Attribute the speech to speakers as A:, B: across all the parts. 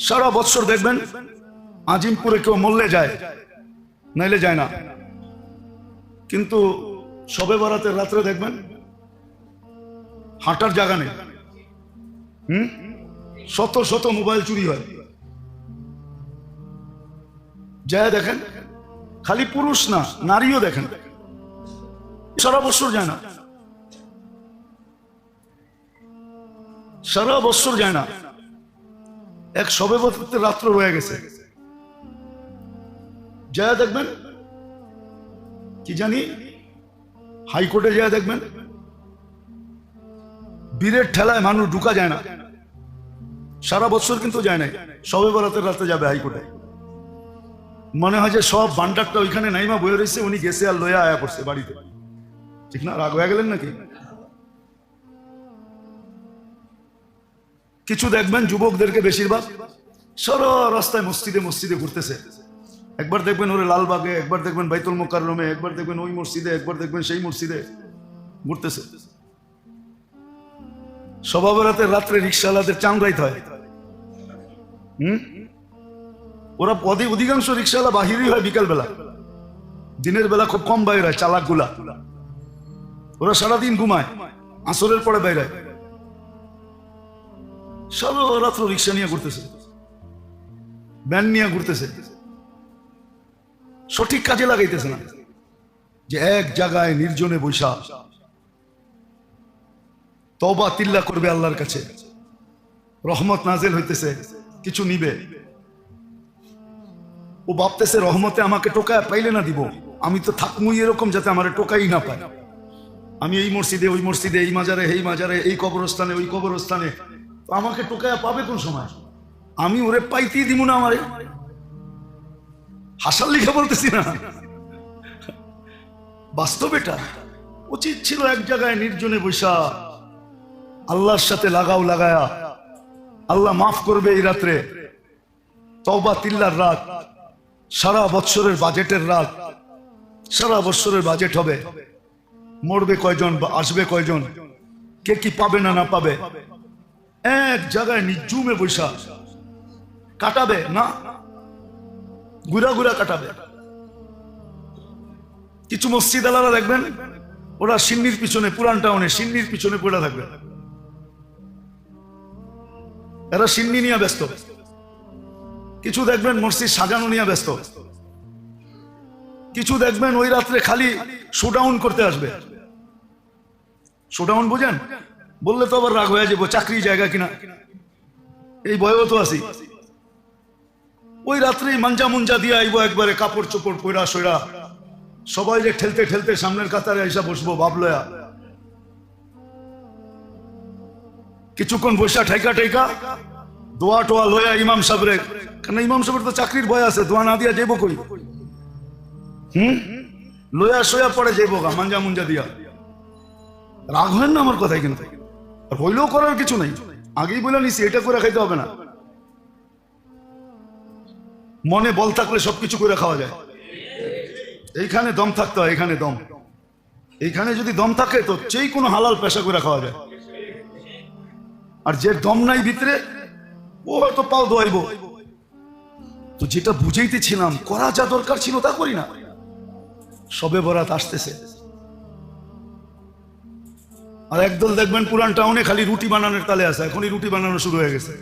A: সারা বছর দেখবেন আজিমপুরে কেউ মরলে যায়, নাইলে যায় না, কিন্তু শবে বরাতের রাত্রে দেখবেন হাঁটার জায়গা নেই। শত শত মোবাইল চুরি হয়। যায় দেখেন, খালি পুরুষ না, নারীও দেখেন, সারা বছর যায় না, সারা বছর যায় না। এক শবে বরাতের রাত্র রয়ে গেছে, যায় দেখবেন কি জানি হাইকোর্টে যায় দেখবেন বীরের ঠেলায় মানুষ ঢুকা যায় না। সারা বছর কিন্তু যায় নাই, শবে বরাতের রাতে যাবে হাইকোর্টে। মনে হয় যে সব বান্ডারটা ওইখানে নাইমা বয়ে রয়েছে, উনি গেছে আর লয়া আয়া পড়ছে বাড়িতে। ঠিক না? রাগ হয়ে গেলেন নাকি? কিছু দেখবেন যুবকদেরকে বেশিরভাগ সারা রাস্তায় মসজিদে মসজিদে ঘুরতেছে। একবার দেখবেন ওরে লালবাগে, একবার দেখবেন বাইতুল মোকাররমে, একবার দেখবেন ওই মসজিদে, একবার দেখবেন সেই মসজিদে ঘুরতেছে। শবে বরাতের রাত্রে রিক্সাওয়ালাদের চামড়াইতে হয়। ওরা অধিকাংশ রিক্সাওয়ালা বাহিরই হয় বিকাল বেলা, দিনের বেলা খুব কম বাইর হয়। চালাক গুলা ওরা সারাদিন ঘুমায়, আসরের পরে বাইর হয়। সারা রাত্র রিক্সা নিয়ে ঘুরতেছে, ভ্যান নিয়ে ঘুরতেছে, সঠিক কাজে লাগাইতেছে না। যে এক জায়গায় নির্জনে বৈশা তওবা তিল্লা করবে আল্লাহর কাছে, রহমত নাজেল হইতেছে, কিছু নিবে। ও ভাবতেছে রহমতে আমাকে টোকায় পাইলে না দিব, আমি তো থাকমুই এরকম যাতে আমার টোকাই না পায়। আমি এই মসজিদে ওই মসজিদে, এই মাজারে এই মাজারে, এই কবরস্থানে ওই কবরস্থানে, আমাকে টোকায় পাবে কোন সময়? আমি ওরে পাইতেই দিব না। আমারে হাসার লিখে বলতেছি না, বাস্তব এটা। উচিত ছিল এক জায়গায় নির্জনে বৈশা আল্লাহর সাথে লাগাও লাগায়া, আল্লাহ মাফ করবে এই রাত্রে, তওবা তিল্লার রাত, সারা বৎসরের বাজেটের রাত, সারা বৎসরের বাজেট হবে। মরবে কয়জন বা আসবে কয়জন, কে কি পাবে না না পাবে, এক জায়গায় নির্জুমে বৈশা কাটাবে না, ঘুরা ঘুরা কাটাবে। কিছু মসজিদ আলারা দেখবেন ওরা সিন্নির পিছনে, পুরান টাউনে সিন্নির পিছনে পড়ে থাকবে, এরা সিন্নি নিয়ে ব্যস্ত। কিছু দেখবেন মসজিদ সাজানো নিয়ে ব্যস্ত। কিছু দেখবেন ওই রাত্রে খালি শোডাউন করতে আসবে। শোডাউন বুঝেন? বললে তো আবার রাগ হয়ে যাবো, চাকরি জায়গা কিনা, এই ভয়ও তো আছি। ওই রাত্রে মাঞ্জা মুঞ্জা দিয়ে আইব, একবারে কাপড় চোপড় পয়রা সয়রা সবাই যে ঠেলতে ঠেলতে সামনের কাতারে এসে বসবো ভাবলয়া। কিছুক্ষণ বৈশা ঠেকা ঠেকা দোয়া টোয়া লয়া ইমাম সাহেবরে, কারণ ইমাম সাহেবের তো চাকরির ভয় আছে, দোয়া না দিয়া যাইব কই? লয়া সয়া পরে যাইব গা মাঞ্জা মুঞ্জা দিয়া। রাগ হয় না আমার কথাই, কিন্তু আর হইলেও করার কিছু নাই। আগেই বলে নিছি এটা করে খাইতে হবে না। মনে বল থাকলে সবকিছু করে খাওয়া যায়। এইখানে দম থাকতে হয়, এখানে দম, এইখানে যদি দম থাকে তো যেই কোনো হালাল পেশা করে খাওয়া যায়। আর যে দম নাই ভিতরে, ও হয়তো পাও দোয়াইব। তো যেটা বুঝাইতেছিলাম, করা যা দরকার ছিল তা করি না। শবে বরাত আসতেছে, আর একদল দেখবেন পুরান টাউনে খালি রুটি বানানোর তালে আছে, এখনই রুটি বানানো শুরু হয়ে গেছে।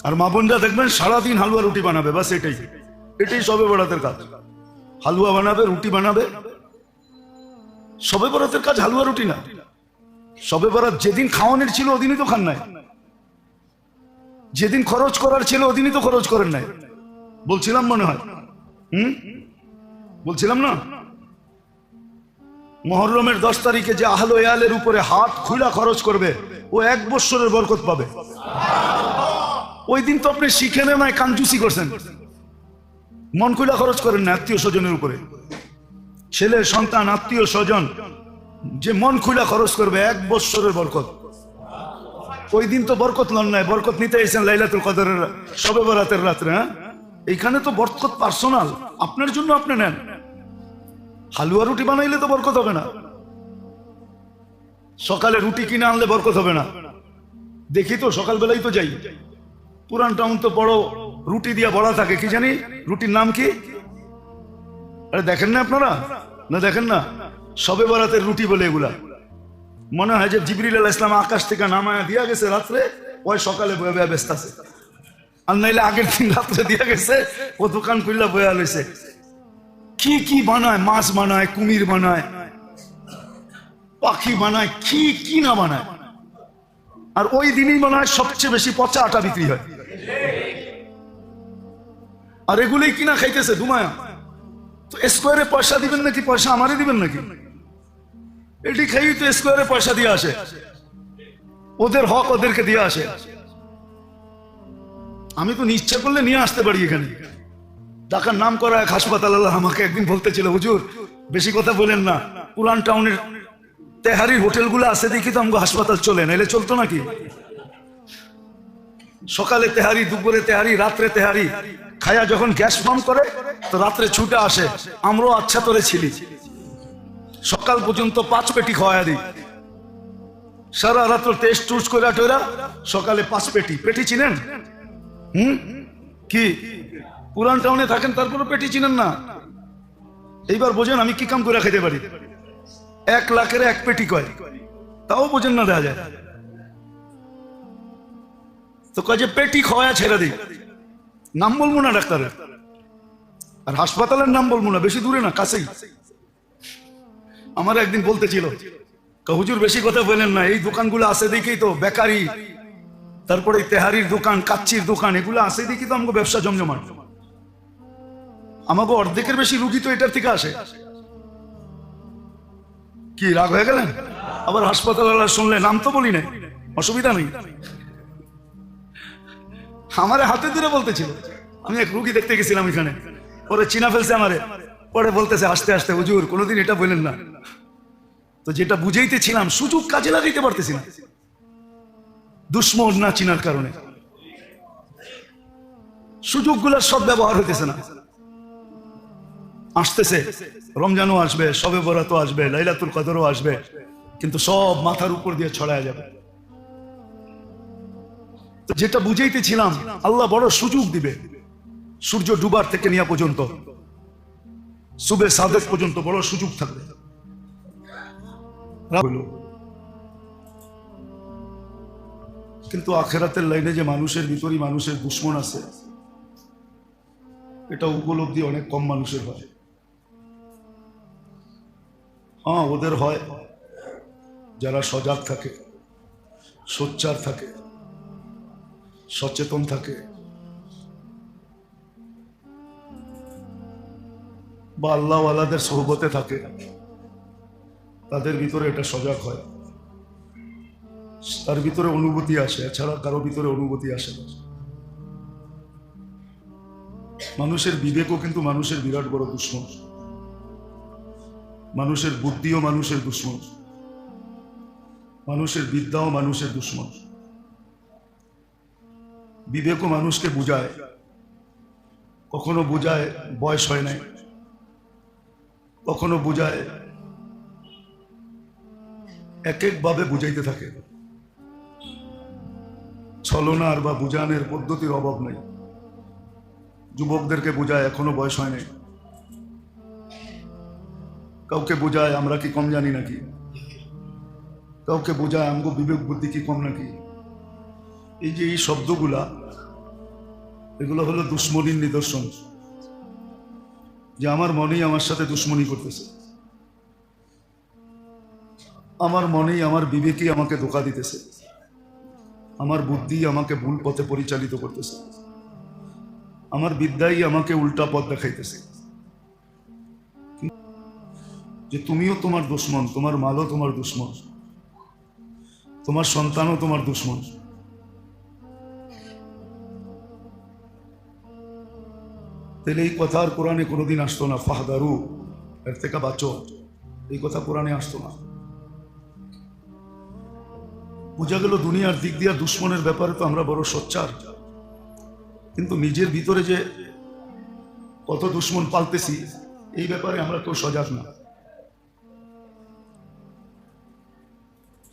A: আর মা বোনরা দেখবেন সারাদিন হালুয়া রুটি বানাবে, বাস এটাই এটাই শবে বরাতের কাজ। হালুয়া বানাবে, রুটি বানাবে। শবে বরাতের কাজ হালুয়া রুটি না। শবে বরাত যেদিন খাওয়ানোর ছিল ওদিনই তো খান নাই, যেদিন খরচ করার ছিল ওদিনই তো খরচ করেন নাই। বলছিলাম মনে হয়, বলছিলাম না? মুহররমের 10 তারিখে যে আহলে ইয়ালের উপরে হাত খুলা খরচ করবে, ও 1 বছরের বরকত পাবে। ওই দিন তো আপনি শিখে নেন নাই, কাঞ্জুসি করছেন, মন খুলা খরচ করেন না আত্মীয় স্বজনের উপরে। ছেলে সন্তান আত্মীয় স্বজন যে মন খুলা খরচ করবে, 1 বছরের বরকত। ওই দিন তো বরকত লন নাই, বরকত নিতে এসেছেন লাইলাতুল কদরের শবে বরাতের রাত্রে। এইখানে তো বরকত পার্সোনাল, আপনার জন্য আপনি নেন। হালুয়া রুটি বানাইলে তো বরকত হবে না, সকালে রুটি কিনে আনলে বরকত হবে না। দেখি তো, সকালবেলাই তো যাই। পুরান টাউন তো বড় রুটি দিয়া বড়া থাকে, কি জানি রুটির নাম কি? আরে দেখেন না আপনারা? না দেখেন না? সবে বরাতের রুটি বলে এগুলা। মনে হয় যে জিবরিল আলাইহিস সালাম আকাশ থেকে নামায়া দিয়া গেছে রাত্রে, ওই সকালে বয়ে বয়ে ব্যস্ত আছে। আর নাইলে আগের দিন রাত্রে দিয়া গেছে, ও দোকান খুললা বয়া লইছে। কি কি বানায়, মাছ বানায়, কুমির বানায়, পাখি বানায়, কি কি না বানায়। আর ওই দিনই মনে হয় সবচেয়ে বেশি পচা আটা বিক্রি হয়। আর এগুলোই কিনা খাইতেছে দুমায়া। তো স্কোয়ারে পয়সা দিবেন নাকি পয়সা আমারে দিবেন নাকি? এটি খাই তো স্কোয়ারে পয়সা দিয়ে আসে, ওদের হক ওদেরকে দিয়ে আসে। আমি তো ইচ্ছা করলে নিয়ে আসতে পারি এখানে। ঢাকার নাম করা এক হাসপাতাল আমাকে একদিন বলতেছিল, হুজুর বেশি কথা বলেন না, পুরান টাউনের তেহারির হোটেলগুলো আছে দেখি তো আমাকে হাসপাতাল চলে, নাইলে চলতো নাকি? সকালে তেহারি, দুপুরে তেহারি, রাত্রে তেহারি খায়া যখন গ্যাস ফর্ম করে তো রাত্রে ছুটে আসে, আমরাও আচ্ছা তোরে ছিলি। সকাল পর্যন্ত 5 পেটি খাওয়া দিই, সারা রাত্র টেস্ট টুস করে টইরা সকালে 5 পেটি। পেটি চিনেন? কি পুরান টাউনে থাকেন তারপরে পেটি চিনেন না? এইবার বোঝেন আমি কি কাম করে খেতে পারি। 1 লাখের 1 পেটি কয়, তাও বোঝেন না। দেয়া যায় তো কয় যে পেটি খাওয়া ছেড়ে দিই। নাম বলবো না ডাক্তারের, আর হাসপাতালের নাম বলবো না, বেশি দূরে না, কাছেই। আমার একদিন বলতেছিল, হুজুর বেশি কথা বলেন না, এই দোকানগুলো আছে দেখেই তো বেকারি, তারপরে তেহারির দোকান, কাচ্চির দোকান, এগুলো আছে দেখি তো আমাকে ব্যবসা জমজমাট। আমাকে অর্ধেকের বেশি রুগী তো এটার থেকে আসে। কি রাগ হয়ে গেলেন? আবার হাসপাতাল শুনলে নাম তো বলি নাই, অসুবিধা নেই। আমারে হাতে ধরে বলতেছিল, আমি এক রুগী দেখতে গেছিলাম এখানে, পরে চিনা ফেলছে আমারে, পরে বলতেছে আস্তে আস্তে, হুজুর কোনোদিন এটা বলেন না। তো যেটা বুঝাইতেছিলাম সুযোগ কাজে লাগাইতে পারতেছি না, দুশ্মন না চিনার কারণে। সুযোগগুলোর সব ব্যবহার হইতেছে না। আসতেছে রমজানও আসবে, শবে বরাতও আসবে, লাইলাতুল কদরও আসবে, কিন্তু সব মাথার উপর দিয়ে ছড়ায় যাবে। তো যেটা বুঝাইতেছিলাম, আল্লাহ বড় সুযোগ দিবে। সূর্য ডুবার থেকে নিয়া পর্যন্ত, সুবে সাদেক পর্যন্ত বড় সুযোগ থাকবে। কিন্তু আখেরাতের লাইনে যে মানুষের ভিতরই মানুষের দুশ্মন আছে, এটা উপলব্ধি অনেক কম মানুষের হয়। হ্যাঁ, ওদের হয় যারা সজাগ থাকে, সোচ্চার থাকে, সচেতন থাকে, বা আল্লাহওয়ালাদের সোহবতে থাকে, তাদের ভিতরে এটা সজাগ হয়, তার ভিতরে অনুভূতি আসে। এছাড়া কারো ভিতরে অনুভূতি আসে না। মানুষের বিবেকও কিন্তু মানুষের বিরাট বড় দুশ্মন। মানুষের বুদ্ধিও মানুষের দুশ্মন, মানুষের বিদ্যাও মানুষের দুশ্মন। বিবেকও মানুষকে বুঝায়, কখনো বুঝায় বয়স হয় নাই, কখনো বুঝায় এক একভাবে বুঝাইতে থাকে। ছলনার বা বুঝানোর পদ্ধতির অভাব নেই। যুবকদেরকে বোঝায় এখনো বয়স হয় নাই, কাউকে বোঝায় আমরা কি কম জানি নাকি, কাউকে বোঝায় আমগো বিবেক বুদ্ধি কি কম নাকি। এই যে এই শব্দগুলা, এগুলো হলো দুশ্মনীর নিদর্শন, যে আমার মনেই আমার সাথে দুশ্মনী করতেছে, আমার মনেই আমার বিবেকই আমাকে ধোঁকা দিতেছে, আমার বুদ্ধি আমাকে ভুল পথে পরিচালিত করতেছে, আমার বিদ্যাই আমাকে উল্টা পথ দেখাইতেছে। যে তুমিও তোমার দুশ্মন, তোমার মালও তোমার দুশ্মন, তোমার সন্তানও তোমার দুশ্মন। তাহলে এই কথা আর কোরআনে কোনোদিন আসতো না, ফাহদারু, এর থেকে বাঁচো, এই কথা কোরআনে আসতো না। বোঝা গেল দুনিয়ার দিক দিয়ে দুশ্মনের ব্যাপারে তো আমরা বড় সোচ্চার, কিন্তু নিজের ভিতরে যে কত দুশ্মন পালতেছি এই ব্যাপারে আমরা কেউ সজাগ না।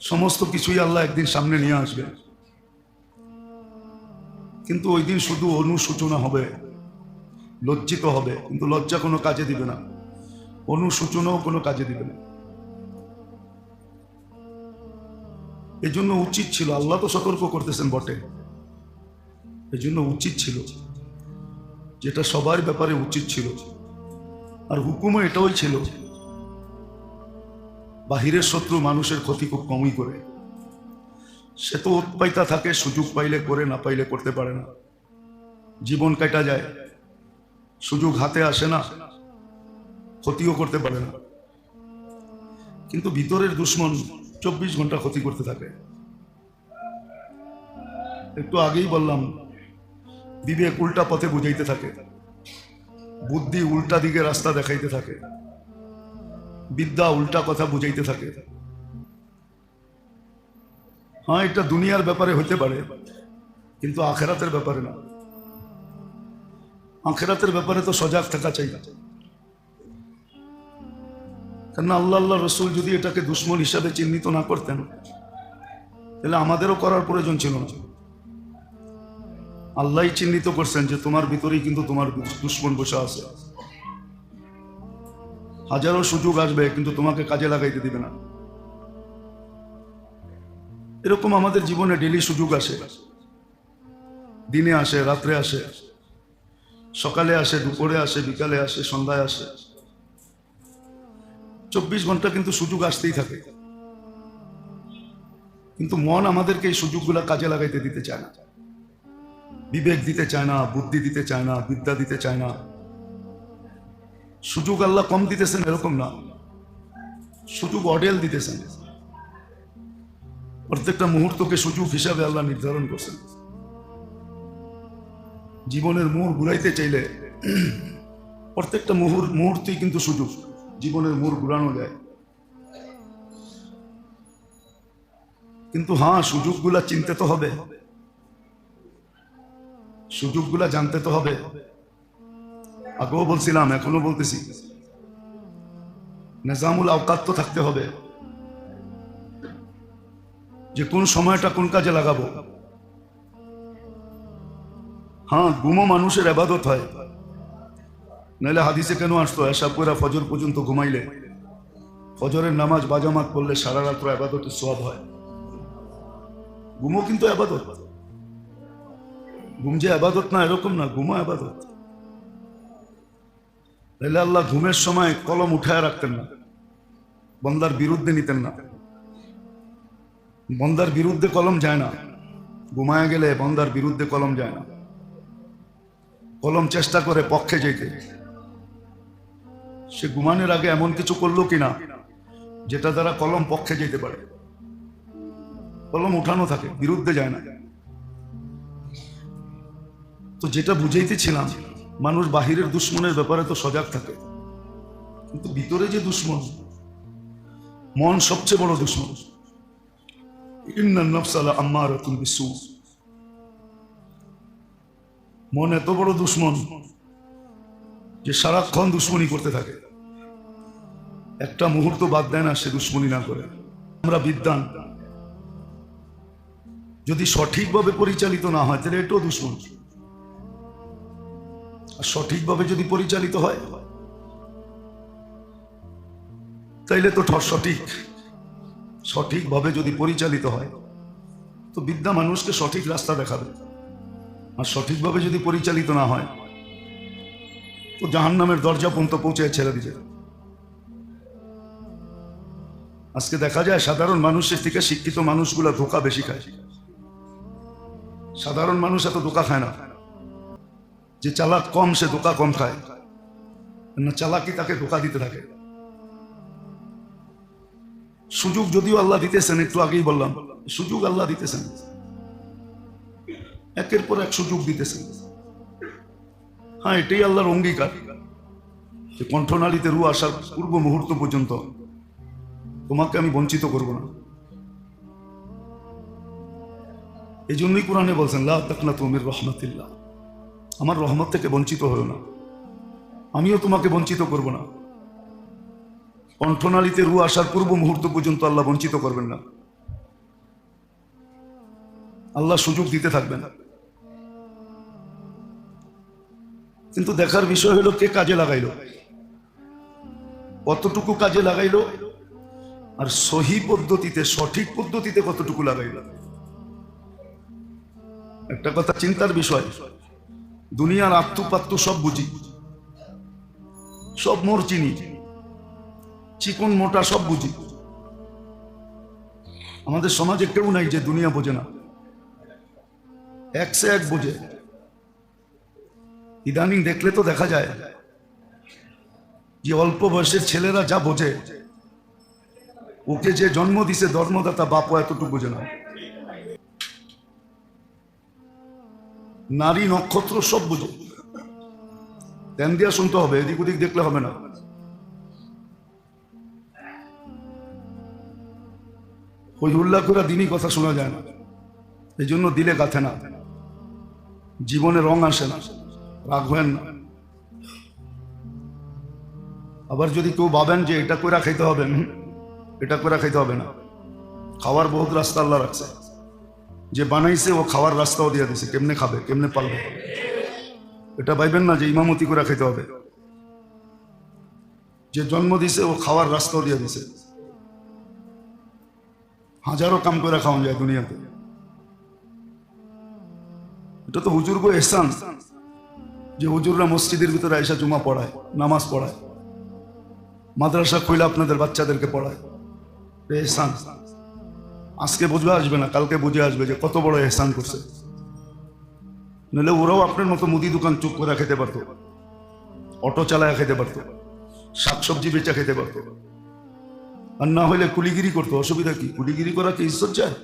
A: সমস্ত কিছুই আল্লাহ একদিন সামনে নিয়ে আসবে। কিন্তু ওই দিন শুধু অনুশোচনা হবে, লজ্জিত হবে, কিন্তু লজ্জা কোনো কাজে দিবে না, অনুশোচনাও কোনো কাজে দিবে না। এই জন্য উচিত ছিল, আল্লাহ তো সতর্ক করতেছেন বটে, এই জন্য উচিত ছিল, যেটা সবার ব্যাপারে উচিত ছিল, আর হুকুমও এটাই ছিল, বাহিরের শত্রু মানুষের ক্ষতি খুব কমই করে। সে তো উৎপাইতা থাকে, সুযোগ পাইলে করে, না পাইলে করতে পারে না, জীবন কাটা যায়, সুযোগ হাতে আসে না, ক্ষতিও করতে পারে না। কিন্তু ভিতরের দুশ্মন 24 ঘন্টা ক্ষতি করতে থাকে। একটু আগেই বললাম, বিবেক উল্টা পথে বুঝাইতে থাকে, বুদ্ধি উল্টা দিকে রাস্তা দেখাইতে থাকে, বিদ্যা উল্টা কথা বুঝাইতে থাকে। হ্যাঁ, এটা দুনিয়ার ব্যাপারে হইতে পারে, কিন্তু আখেরাতের ব্যাপারে না। আখেরাতের ব্যাপারে তো সজাগ থাকা চাই, কেন আল্লাহ রসুল যদি এটাকে দুশ্মন হিসাবে চিহ্নিত না করতেন, তাহলে আমাদেরও করার প্রয়োজন ছিল না। আল্লাহ চিহ্নিত করছেন যে তোমার ভিতরেই কিন্তু তোমার দুশ্মন বসে আছে, হাজারো সুযোগ আসবে কিন্তু তোমাকে কাজে লাগাইতে দিবে না। এরকম আমাদের জীবনে ডেইলি সুযোগ আসে, দিনে আসে, রাত্রে আসে, সকালে আসে, দুপুরে আসে, বিকালে আসে, সন্ধ্যায় আসে, 24 ঘন্টা কিন্তু সুযোগ আসতেই থাকে। কিন্তু মন আমাদেরকে এই সুযোগগুলো কাজে লাগাইতে দিতে চায় না, বিবেক দিতে চায় না, বুদ্ধি দিতে চায় না, বিদ্যা দিতে চায় না। সুযোগ আল্লাহ কম দিতেছেন এরকম না, সুযোগ অডেল দিতেছেন। প্রত্যেকটা মুহূর্তকে সুযোগ হিসাবে আল্লাহ নির্ধারণ করছেন। জীবনের মোড় ঘুরাইতে চাইলে প্রত্যেকটা মুহূর্তেই কিন্তু সুযোগ, জীবনের মোড় ঘুরানো যায়। কিন্তু হ্যাঁ, সুযোগগুলা চিনতে তো হবে, সুযোগগুলা জানতে তো হবে। আগেও বলছিলাম, এখনো বলতেছি, নিজামুল আওকাত তো থাকতে হবে, যে কোন সময়টা কোন কাজে লাগাবো। হ্যাঁ, ঘুমো মানুষের ইবাদত হয়, নাহলে হাদিসে কেন আসতো এসব করে ফজর পর্যন্ত ঘুমাইলে, ফজরের নামাজ বাজামাত পড়লে সারা রাত্র ইবাদতের সওয়াব হয়। ঘুমো কিন্তু ইবাদত, ঘুম যে ইবাদত না এরকম না, ঘুমো ইবাদত। তাহলে আল্লাহ ঘুমের সময় কলম উঠায় রাখতেন না, বন্দার বিরুদ্ধে নিতেন না। বন্দার বিরুদ্ধে কলম যায় না, ঘুমায় গেলে বন্দার বিরুদ্ধে কলম যায় না, কলম চেষ্টা করে পক্ষে যেতে। সে ঘুমানোর আগে এমন কিছু করলো কিনা যেটা দ্বারা কলম পক্ষে যেতে পারে, কলম উঠানো থাকে, বিরুদ্ধে যায় না। তো যেটা বুঝাইতেছিলাম, মানুষ বাহিরের দুশ্মনের ব্যাপারে তো সজাগ থাকে, কিন্তু ভিতরে যে দুশ্মন, মন সবচেয়ে বড় দুশ্মন। ইন্নান নাফসা লাআম্মারাতুন বিসসু, মন এত বড় দুশ্মন যে সারাক্ষণ দুশ্মনী করতে থাকে, একটা মুহূর্ত বাদ দেয় না সে দুশ্মনী না করে। আমরা বিদ্বান, যদি সঠিকভাবে পরিচালিত না হয় তাহলে এটাও দুশ্মন, আর সঠিকভাবে যদি পরিচালিত হয় তাইলে তো সঠিকভাবে যদি পরিচালিত হয় তো বিদ্যা মানুষকে সঠিক রাস্তা দেখাবে, আর সঠিকভাবে যদি পরিচালিত না হয় তো জাহান্নামের দরজা পর্যন্ত পৌঁছে ছেড়ে দিবে। আজকে দেখা যায় সাধারণ মানুষের থেকে শিক্ষিত মানুষগুলা ধোঁকা বেশি খায়। সাধারণ মানুষ এত ধোঁকা খায় না, যে চালাক কম সে ধোঁকা কম খায় না, চালাকি তাকে ধোঁকা দিতে থাকে। সুযোগ যদিও আল্লাহ দিতেছেন, একটু আগেই বললাম, সুযোগ আল্লাহ দিতেছেন, একের পর এক সুযোগ দিতেছেন। হ্যাঁ, এটাই আল্লাহর অঙ্গীকার যে কণ্ঠনালীতে রূহ আসার পূর্ব মুহূর্ত পর্যন্ত তোমাকে আমি বঞ্চিত করব না। এই জন্যই কোরআনে বলছেন, লা তাকনাতু মির রাহমাতিল্লাহ, আমার রহমত থেকে বঞ্চিত হও না, আমিও তোমাকে বঞ্চিত করব না। কণ্ঠনালীতে রূহ আসার পূর্ব মুহূর্ত পর্যন্ত আল্লাহ বঞ্চিত করবেন না, আল্লাহ সুযোগ দিতে থাকবেন। কিন্তু দেখার বিষয় হলো কে কাজে লাগাইলো, কতটুকু কাজে লাগাইলো, আর সহি পদ্ধতিতে সঠিক পদ্ধতিতে কতটুকু লাগাইলো। একটা কথা চিন্তার বিষয়, দুনিয়ার আত্মু পাত্তু সব বুঝি, সব মোর চিনি, চিকন মোটা সব বুঝি। আমাদের সমাজে কেউ নাই যে দুনিয়া বোঝে না, এক সে এক বোঝে। ইদানিং দেখলে তো দেখা যায় যে অল্প বয়সের ছেলেরা যা বোঝে, ওকে যে জন্ম দিছে ধর্মদাতা বাপও এতটুকু বোঝে না। নারী নক্ষত্র সব বুঝে, ধ্যান দিয়া শুনতে হবে, এদিক ওদিক দেখলে হবে না। ওই উল্লাহ করে দিনই কথা শোনা যায় না, এই জন্য দিলে গাথে না, জীবনে রং আসে না, রাখবেন না। আবার যদি কেউ ভাবেন যে এটা করে খাইতে হবে, এটা করে খাইতে হবে না, খাওয়ার বহুত রাস্তা আল্লাহ রাখছে, যে বানাইছে ও খাওয়ার রাস্তাও দিয়ে দিছে, কেমনে খাবে কেমনে পারবে। এটা ভাইবেন না যে ইমামতি করে খাইতে হবে, যে জন্ম দিছে ও খাওয়ার রাস্তাও দিয়ে দিছে। হাজারো কাম করে খাওয়া যায় দুনিয়াতে, এটা তো হুজুর গো এহসান যে হুজুররা মসজিদের ভিতরে আয়সা জুমা পড়ায়, নামাজ পড়ায়, মাদ্রাসা খুলে আপনাদের বাচ্চাদেরকে পড়ায়, এহসান। আজকে বুঝবে আসবে না, কালকে বুঝে আসবে যে কত বড় এহসান করছে। নইলে ওরাও আপনার মতো মুদি দোকান চুপ করে খেতে পারতো, অটো চালায় খেতে পারতো, শাকসবজি বেচা খেতে পারতো, আর না হলে কুলিগিরি করতো। অসুবিধা কি? কুলিগিরি করা কি ইজ্জত যায়?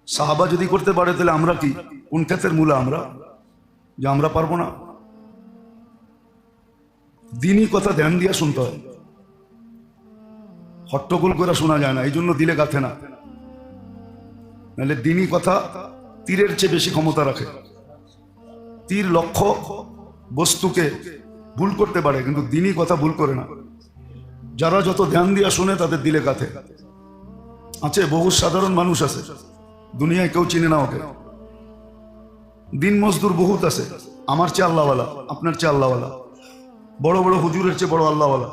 A: সাহাবা যদি করতে পারে তাহলে আমরা কি কোন ক্ষেত্রের মূলা আমরা, যে আমরা পারবো না? দিনই কথা ধ্যান দিয়া শুনতে হয়, হট্টগোল করে শোনা যায় না, এই জন্য দিলে গাথে না। নাহলে দিনই কথা তীরের চেয়ে বেশি ক্ষমতা রাখে। তীর লক্ষ্য বস্তুকে ভুল করতে পারে, কিন্তু দিনই কথা ভুল করে না। যারা যত ধ্যান দিয়া শুনে তাদের দিলে গাথে। আছে বহু সাধারণ মানুষ আছে, দুনিয়ায় কেউ চিনে না ওকে। দিন মজদুর বহুত আছে, আমার চেয়ে আল্লাহওয়ালা, আপনার চেয়ে আল্লাহওয়ালা, বড় বড় হুজুরের চেয়ে বড় আল্লাহওয়ালা।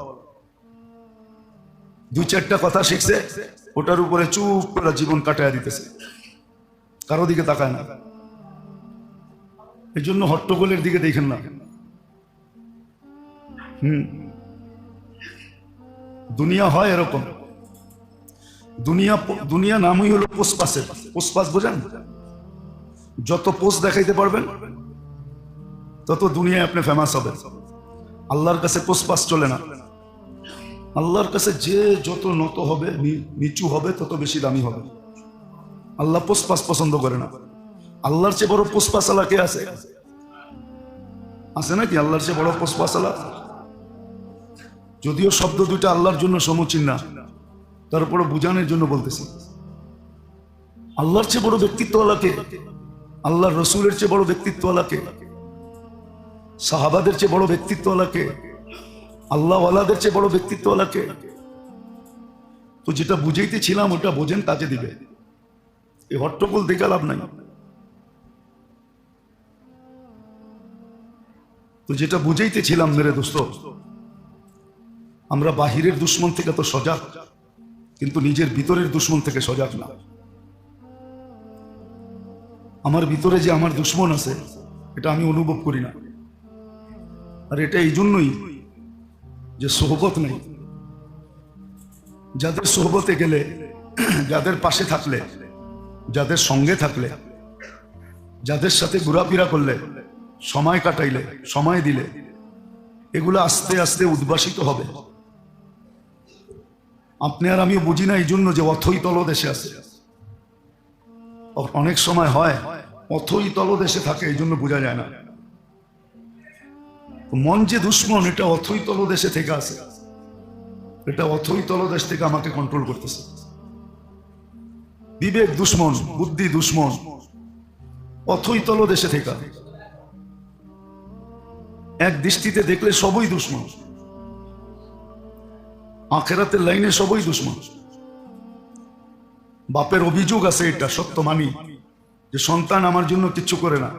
A: দুই চারটা কথা শিখছে, ওটার উপরে চুপ করে জীবন কাটায় দিতেছে, কারো দিকে তাকায় না। এই জন্য হট্টগোলের দিকে দেখেন না। দুনিয়া হয় এরকম। দুনিয়া নামই হলো পোস্টপাসের। পোস্টপাস বোঝেন? যত পোস্ট দেখাইতে পারবেন তত দুনিয়ায় আপনি ফেমাস হবেন। আল্লাহর কাছে পোস্টপাস চলে না। আল্লাহর কাছে যে যত নত হবে, নিচু হবে, তত বেশি দামি হবে। আল্লাহ পোস্টপাস পছন্দ করে না। আল্লাহর চেয়ে বড় পোস্টপাস আলা কে আছে? আছে নাকি আল্লাহর চেয়ে বড় পোস্টপাস আলা? যদিও শব্দ দুইটা আল্লাহর জন্য সমুচীন না, তারপরে বুঝানোর জন্য বলতেছি। আল্লাহর চেয়ে বড় ব্যক্তিত্বওয়ালাকে, আল্লাহর রসুলের চেয়ে বড় ব্যক্তিত্বওয়ালাকে, সাহাবাদের চেয়ে বড় ব্যক্তিত্বওয়ালাকে, আল্লাহওয়ালাদের চেয়ে বড় ব্যক্তিত্বওয়ালাকে। তো যেটা বুঝাইতেছিলাম ওটা বোঝেন, কাজে দিবে। এই হট্টগোল দেখে লাভ নাই। তো যেটা বুঝাইতেছিলাম মেরে দোস্ত, আমরা বাহিরের দুশ্মন থেকে তো সজাগ, কিন্তু নিজের ভিতরের দুশ্মন থেকে সজাগ না। আমার ভিতরে যে আমার দুশ্মন আছে এটা আমি অনুভব করি না। আর এটা এই জন্যই যে সোহবত নেই। যাদের সোহবতে গেলে, যাদের পাশে থাকলে, যাদের সঙ্গে থাকলে, যাদের সাথে ঘোরাফেরা করলে, সময় কাটাইলে, সময় দিলে, এগুলো আস্তে আস্তে উদ্ভাসিত হবে। আপনি আর আমিও বুঝি না এই জন্য যে অথই তলদেশে আছে। অনেক সময় হয় অথই তলদেশে থাকে, এই জন্য বোঝা যায় না। মন যে দুশ্মন, এটা অথই তলদেশে থেকে আছে। এটা অথই তলদেশ থেকে আমাকে কন্ট্রোল করতেছে। বিবেক দুশ্মন, বুদ্ধি দুশ্মন, অথই তলদেশে থেকে। এক দৃষ্টিতে দেখলে সবই দুশ্মন। আখেরাতের লাইনে সবই দুশ্মন। বাপের অভিযোগ আছে, এটা সত্য মানি, যে সন্তান আমার জন্য কিচ্ছু করে না,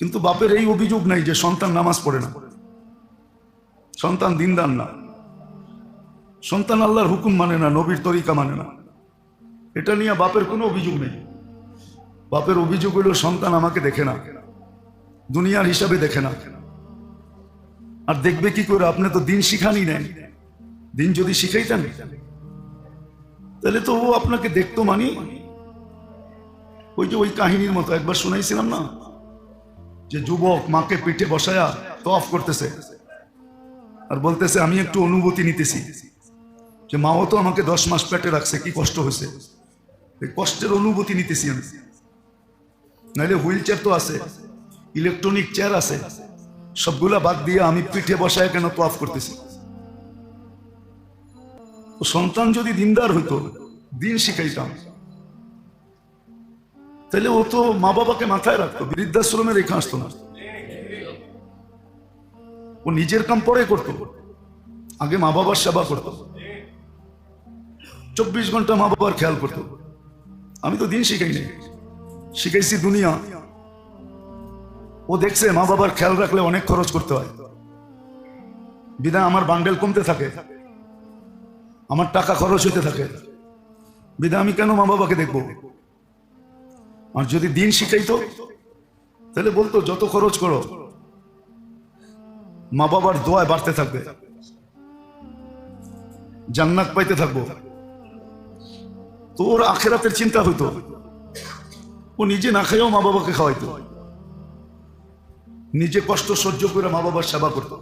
A: কিন্তু বাপের এই অভিযোগ নাই যে সন্তান নামাজ পড়ে না, সন্তান দিনদার না, সন্তান আল্লাহর হুকুম মানে না, নবীর তরিকা মানে না। এটা নিয়ে বাপের কোনো অভিযোগ নেই। বাপের অভিযোগ হলো সন্তান আমাকে দেখে না, দুনিয়ার হিসাবে দেখে না। আর দেখবে কি করে? আপনি তো দিন শিখানি নেন। দিন যদি শিখাইতেন তাহলে তো ও আপনাকে দেখতো। মানি ওই যে ওই কাহিনীর মতো একবার শুনাইছিলাম না, যে যুবক মাকে পিঠে বসায়া তওয়াফ করতেছে আর বলতেছে আমি একটু অনুভূতি নিতেছি যে মাও তো আমাকে 10 মাস পেটে রাখছে, কি কষ্ট হয়েছে, এই কষ্টের অনুভূতি নিতেছি আমি। নাইলে হুইল চেয়ার তো আছে, ইলেকট্রনিক চেয়ার আছে, সবগুলা বাদ দিয়ে আমি পিঠে বসায় কেন তওয়াফ করতেছি? তো সন্তান যদি দিনদার হইতো, দিন শিখাইতাম, তাহলে ও তো মা বাবাকে মাথায় রাখতো, বৃদ্ধাশ্রমে রেখে আসতো না। ও নিজের কাম পরে করতো, আগে মা বাবার সেবা করতো, 24 ঘন্টা মা বাবার খেয়াল করতো। আমি তো দিন শিখাই নাই, শিখাইছি দুনিয়া। ও দেখছে মা বাবার খেয়াল রাখলে অনেক খরচ করতে হয়, বিধায় আমার বান্ডেল কমতে থাকে, আমার টাকা খরচ হইতে থাকে, বিধায় আমি কেন মা বাবাকে দেখবো? আর যদি দিন শিখাইতো তাহলে বলতো যত খরচ করো মা বাবার দোয়ায় বাড়তে থাকবে, জান্নাত পাইতে থাকবো। তো ওর আখিরাতের চিন্তা হইতো, ও নিজে না খাইও মা বাবাকে খাওয়াইতো, নিজে কষ্ট সহ্য করে মা বাবার সেবা করতো।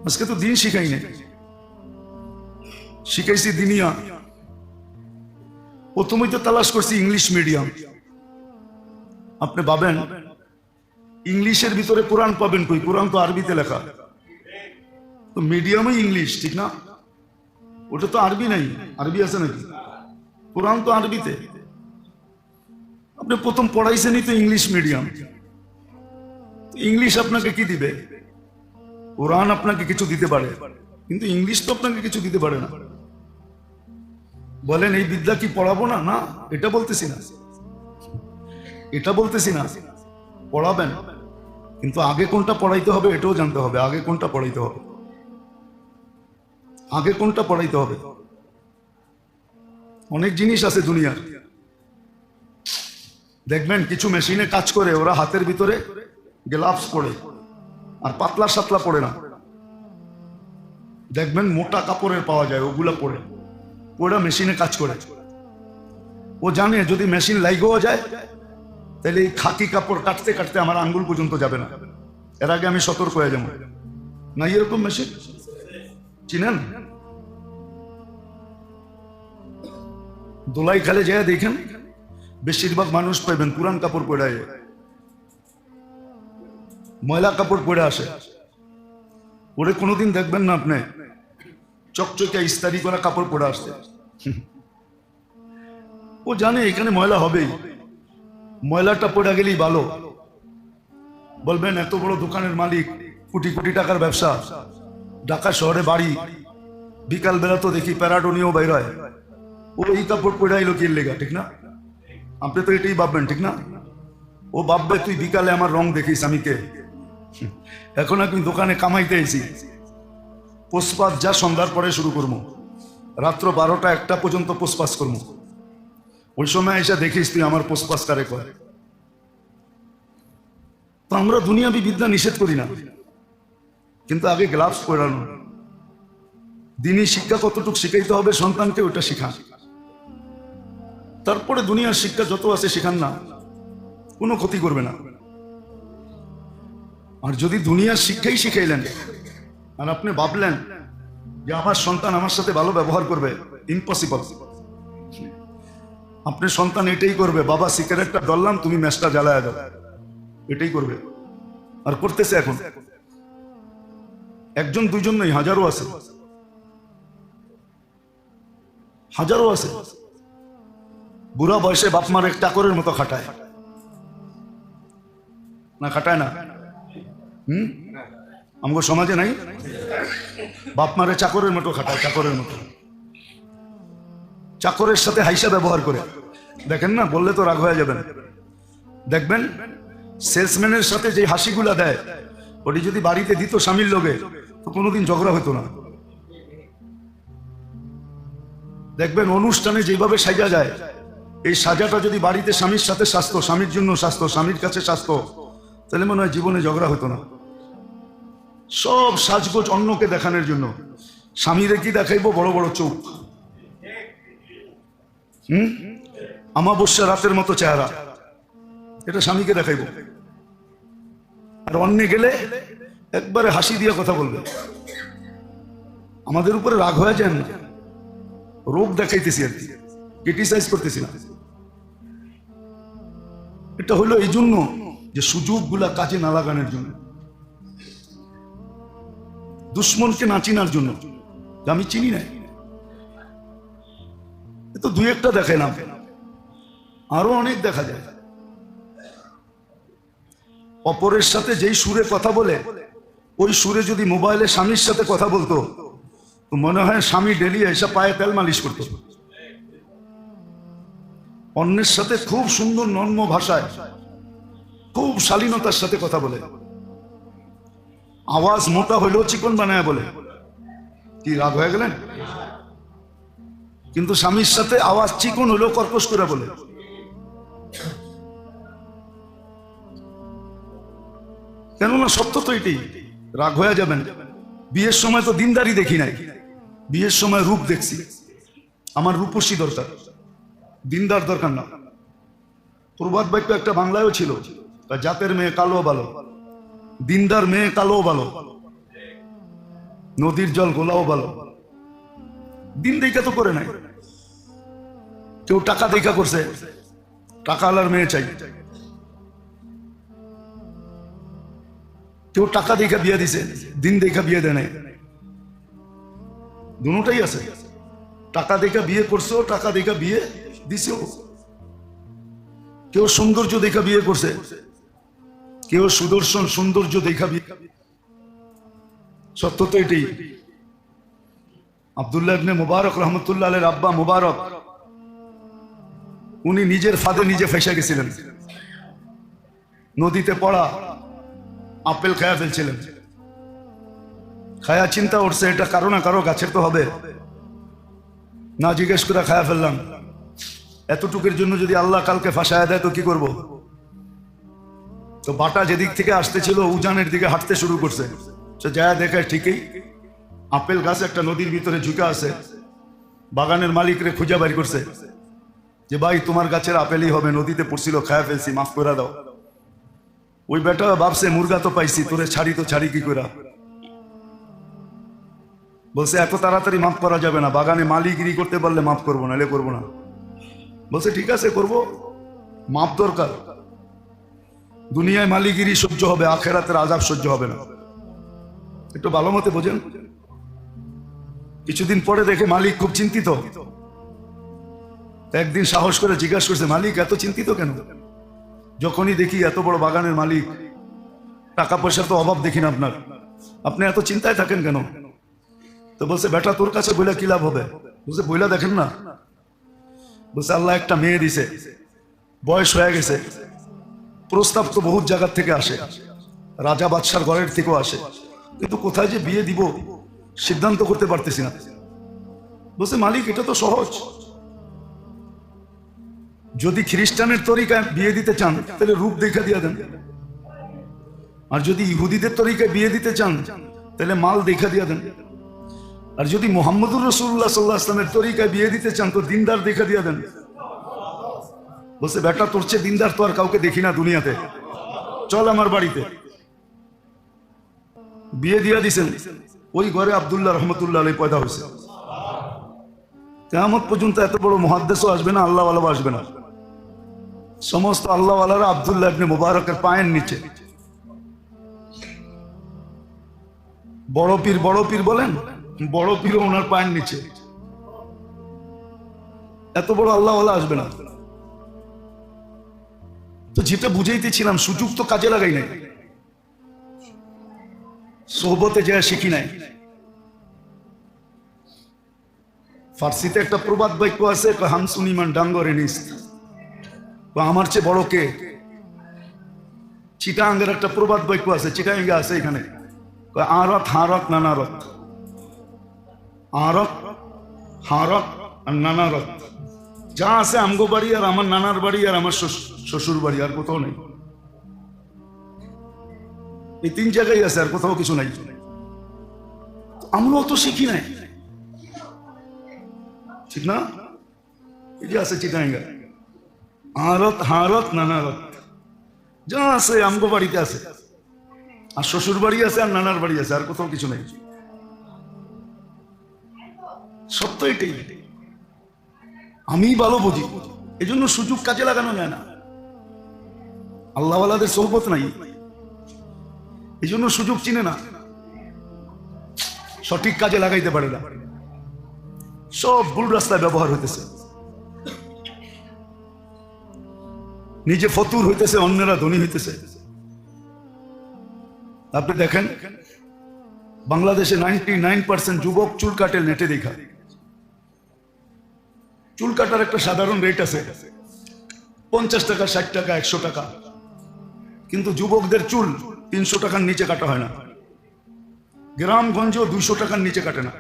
A: আজকে তো দিন শিখাই নাই, শিখাইছি দিনিয়া। প্রথমেই তো তালাশ করছি ইংলিশ মিডিয়াম। আপনি ভাবেন ইংলিশের ভিতরে কোরআন পাবেন কই? কোরআন তো আরবিতে লেখা, তো মিডিয়ামে ইংলিশ, ঠিক না? ওটা তো আরবি নাই, আরবি আছে নাকি? কোরআন তো আরবিতে। আপনি প্রথম পড়াইছেনই তো ইংলিশ মিডিয়াম। ইংলিশ আপনাকে কি দিবে? কোরআন আপনাকে কিছু দিতে পারে, কিন্তু ইংলিশ তো আপনাকে কিছু দিতে পারে না। বলেন এই বিদ্যা কি পড়াবো না? না, এটা বলতেছি না, এটা বলতেছি না, পড়াবেন, কিন্তু আগে কোনটা পড়াইতে হবে এটাও জানতে হবে। আগে কোনটা পড়াইতে হবে, আগে কোনটা পড়াইতে হবে। অনেক জিনিস আছে দুনিয়ার, দেখবেন কিছু মেশিনে কাজ করে, ওরা হাতের ভিতরে গ্লাভস পরে আর পাতলা সাতলা পরে না। দেখবেন মোটা কাপড়ের পাওয়া যায়, ওগুলা পরে, ওরা মেশিনে কাজ করে। ও জানে যদি মেশিন লাইগেও যায় তাহলে এই খাকি কাপড় কাটতে কাটতে আমার আঙ্গুল পর্যন্ত যাবে না, এর আগে আমি সতর্ক হয়ে যাবো। না এরকম মেশিন চিনেন? দোলাই খালে যায় দেখেন, বেশিরভাগ মানুষ পাইবেন পুরান কাপড় পরে, ময়লা কাপড় পরে আসে। ওরে কোনোদিন দেখবেন না আপনি চকচকে ইস্তারি করা কাপড় পরে আসতে। ও জানে এখানে ময়লা হবেই, ময়লাটা পড়ে গেলেই ভালো। বলবেন এত বড় দোকানের মালিক, কোটি কোটি টাকার ব্যবসা, ঢাকা শহরে বাড়ি, বিকাল বেলা তো দেখি প্যারাডোনিও বাইর হয়, ও এই কাপড় পরে আইলো কি লেগা, ঠিক না? আপনি তো এটাই ভাববেন, ঠিক না? ও ভাববে তুই বিকালে আমার রং দেখিস, আমি কে? এখন আমি দোকানে কামাইতে এসি, পোষপাস যা সন্ধ্যার পরে শুরু করবো, রাত্র 12টা 1টা পর্যন্ত পোষপাস করবো। ওই সময় এসে দেখিস তুই আমার পোষপাস কারে করে। তো আমরা দুনিয়াবি বিদ্যা নিষেধ করি না, কিন্তু আগে গ্লাভস পরানো। দিনই শিক্ষা কতটুকু শিখাইতে হবে সন্তানকে, ওটা শিখান। তারপরে দুনিয়ার শিক্ষা যত আছে শিখান না, কোনো ক্ষতি করবে না। আর যদি দুনিয়ার শিক্ষাই শিখাইলেন আর আপনি ভাবলেন যে আমার সন্তান আমার সাথে ভালো ব্যবহার করবে, ইম্পসিবল। আপনি সন্তান এটাই করবে, বাবা সিগারেটটা ধরলাম তুমি ম্যাচটা জ্বালায় দাও, এটাই করবে। আর করতেছে এখন, একজন দুইজন নয়, হাজারো আছে, হাজারো আছে। বুড়া বয়সে বাপ মার এক চাকরের মতো খাটায় না, খাটায় না? আমাদের সমাজে নাই? বাপ মারে চাকরের মতো খাটায়, চাকরের মতো, চাকরের সাথে হাইসা ব্যবহার করে। দেখেন না, বললে তো রাগ হয়ে যাবেন, দেখবেন সেলসম্যানের সাথে যে হাসিগুলা দেয়, ওটি যদি বাড়িতে দিত স্বামীর লোকে, তো কোনোদিন ঝগড়া হতো না। দেখবেন অনুষ্ঠানে যেভাবে সাজা যায়, এই সাজাটা যদি বাড়িতে স্বামীর সাথে স্বাস্থ্য, স্বামীর জন্য স্বাস্থ্য, স্বামীর কাছে স্বাস্থ্য, তাহলে মনে হয় জীবনে ঝগড়া হতো না। সব সাজগোজ অন্যকে দেখানোর জন্য। স্বামীরে কি দেখাইবো? বড় বড় চোখ, আমাবস্যা রাতের মতো চেহারা, এটা স্বামীকে দেখাইব। আর অন্যে গেলে একবারে হাসি দিয়ে কথা বলবে। আমাদের উপরে রাগ হয়ে যায় না, রোগ দেখাইতেছি আর কি, ক্রিটিসাইজ করতেছি না। এটা হলো এই জন্য যে সুযোগগুলা কাজে না লাগানোর জন্য, দুশ্মনকে না চিনার জন্য। আমি চিনি না, তো দুই একটা দেখে না, আরো অনেক দেখা যায়। অপরের সাথে যেই সুরে কথা বলে, ওই সুরে যদি মোবাইলে স্বামীর সাথে কথা বলতো, তো মনে হয় স্বামী ডেলি এসে পায়ে তেল মালিশ করতো। অন্যের সাথে খুব সুন্দর নর্ম ভাষায়, খুব শালীনতার সাথে কথা বলে, আওয়াজ মোটা হইলেও চিকন বানায় বলে। কি রাগ হয়ে গেলেন? কিন্তু স্বামীর সাথে আওয়াজ চিকন হইলেও কর্কশ করে বলে। কেননা সত্য তো এটাই। রাগ হয়ে যাবেন। বিয়ের সময় তো দিনদারি দেখি নাই, বিয়ের সময় রূপ দেখছি। আমার রূপসী দরকার, দিনদার দরকার না। প্রবাদ বাক্য একটা বাংলায়ও ছিল, জাতের মেয়ে কালো ভালো, দিনদার মেয়ে কালো ভালো, নদীর জল গোলাও ভালো। দিন দেখা তো করে নাই, কেউ টাকা দেখা করছে, টাকা আলার মেয়ে চাই। কেউ টাকা দেখা বিয়ে দিছে, দিন দেখা বিয়ে দেয় নাই। দুটাই আছে, টাকা দেখা বিয়ে করছো, টাকা দেখা বিয়ে দিছেও। কেউ সৌন্দর্য দেখা বিয়ে করছে, কেউ সুদর্শন সৌন্দর্য দেখা বিয়ে। সত্য তো এটাই। আব্দুল্লাহ ইবনে মুবারক রহমতুল্লাহ আলাইহির আব্বা মুবারক, উনি নিজের ফাঁদে নিজে ফেঁসে গেছিলেন। নদীতে পড়া আপেল খায়া ফেলছিলেন। খায়া চিন্তা উঠছে, এটা কারো না কারো গাছের তো হবে, না জিজ্ঞেস করে খায়া ফেললাম। এতটুকুর জন্য যদি আল্লাহ কালকে ফাঁসায় দেয় তো কি করব? তো বাটা যেদিক থেকে আসতেছিল উজানের দিকে হাঁটতে শুরু করছে। সে যায় দেখে ঠিকই আপেল গাছ একটা নদীর ভিতরে ঝুঁকে আছে। বাগানের মালিকরে খুঁজে বাইর করছে যে ভাই তোমার গাছের আপেলই হবে, নদীতে পড়ছিল, খায়া ফেলছি, মাফ করে দাও। ওই বেটা ভাবছে মুরগা তো পাইছি, তোরে ছাড়ি তো ছাড়ি কি করে। বলছে এত তাড়াতাড়ি মাফ করা যাবে না, বাগানে মালিগিরি করতে পারলে মাফ করবো, নাহলে করবো না। বলছে ঠিক আছে করবো, মাপ দরকার। দুনিয়ায় মালিগিরি সহ্য হবে, আখেরাতের আযাব সহ্য হবে না। একটু ভালো মতে বোঝেন। কিছুদিন পরে দেখে মালিক খুব চিন্তিত। একদিন সাহস করে জিজ্ঞাসা করছে, মালিক এত চিন্তিত কেন? যখনই দেখি এত বড় বাগানের মালিক, টাকা পয়সার তো অভাব দেখি না আপনার, আপনি এত চিন্তায় থাকেন কেন? তো বলছে বেটা তোর কাছে বইলা কি লাভ হবে? বলছে বইলা দেখেন না। বলছে আল্লাহ একটা মেয়ে দিছে, বয়স হয়ে গেছে, প্রস্তাব তো বহুত জায়গার থেকে আসে, রাজা বাদশার ঘরের থেকেও আসে, কিন্তু কোথায় যে বিয়ে দিব সিদ্ধান্ত করতে পারতেছি না। বলছে মালিক এটা তো সহজ, যদি খ্রিস্টানের তরিকায় বিয়ে দিতে চান তাহলে রূপ দেখা দিয়ে দেন, আর যদি ইহুদিদের তরিকায় বিয়ে দিতে চান তাহলে মাল দেখা দিয়ে দেন, আর যদি মুহাম্মদুর রাসূলুল্লাহ সাল্লাল্লাহু আলাইহি ওয়াসাল্লামের তরিকায় বিয়ে দিতে চান তো দিনদার দেখা দিয়ে দেন। বলছে বেটা তোর চেয়ে দিনদার তো আর কাউকে দেখি না দুনিয়াতে, চল আমার বাড়িতে। বিয়ে দিয়া দিছেন, ওই ঘরে আব্দুল্লাহ রহমতুল্লাহ আলাইহি পয়দা হয়েছে। কিয়ামত পর্যন্ত এত বড় মুহাদ্দিসও আসবে না, আল্লাহ ওয়ালাও আসবে না। সমস্ত আল্লাহ ওয়ালারা আব্দুল্লাহ ইবনে মুবারকের পায়ের নিচে। বড় পীর বলেন, বড় পীরও ওনার পায়ের নিচে। এত বড় আল্লাহ ওয়ালা আসবে না। তো যেটা বুঝাইতেছিলাম, সুযোগ তো কাজে লাগাই নাই, সোহবতে যায় শিখি নাই। ফার্সিতে একটা প্রবাদ বাক্য আছে, হামসুনিমান ডাঙ্গরে নিস্ত, আমার চেয়ে বড় কে? চিটাঙ্গের একটা প্রবাদ বাক্য আছে, চিটাঙ্গে আছে এখানে, আরত হারত নানারত, আরত হারত আর নানারত। যা আছে আমগো বাড়ি আর আমার নানার বাড়ি আর আমার শ্বশুর বাড়ি, আর কোথাও নেই। এই তিন জায়গায় আছে, আর কোথাও কিছু নাই। আমরা অত শিখি নাই, ঠিক না? এই যে আছে চিটাঙ্গা, আরত হারত নানারত, যা আছে আমগো বাড়িতে আছে, আর শ্বশুর বাড়ি আছে আর নানার বাড়ি আছে, আর কোথাও কিছু নেই। সত্য এটাই, আমি ভালো বুঝি, এই জন্য সুযোগ কাজে লাগানো যায় না। আল্লাহওয়ালাদের সোহবত নাই, এই জন্য সুযোগ চিনে না, সঠিক কাজে লাগাইতে পারে না, সব ভুল রাস্তায় ব্যবহার হইতেছে। নিজে ফতুর হইতেছে, অন্যরা ধনী হইতেছে। আপনি দেখেন বাংলাদেশে 99% যুবক চুল কাটে নেটে দেখা। চুল কাটার একটা সাধারণ রেট আছে, 50 টাকা, 60 টাকা, 100 টাকা, কিন্তু যুবকদের চুল 300 টাকার নিচে কাটা হয় না। গ্রামগঞ্জেও 200 টাকার নিচে কাটে না,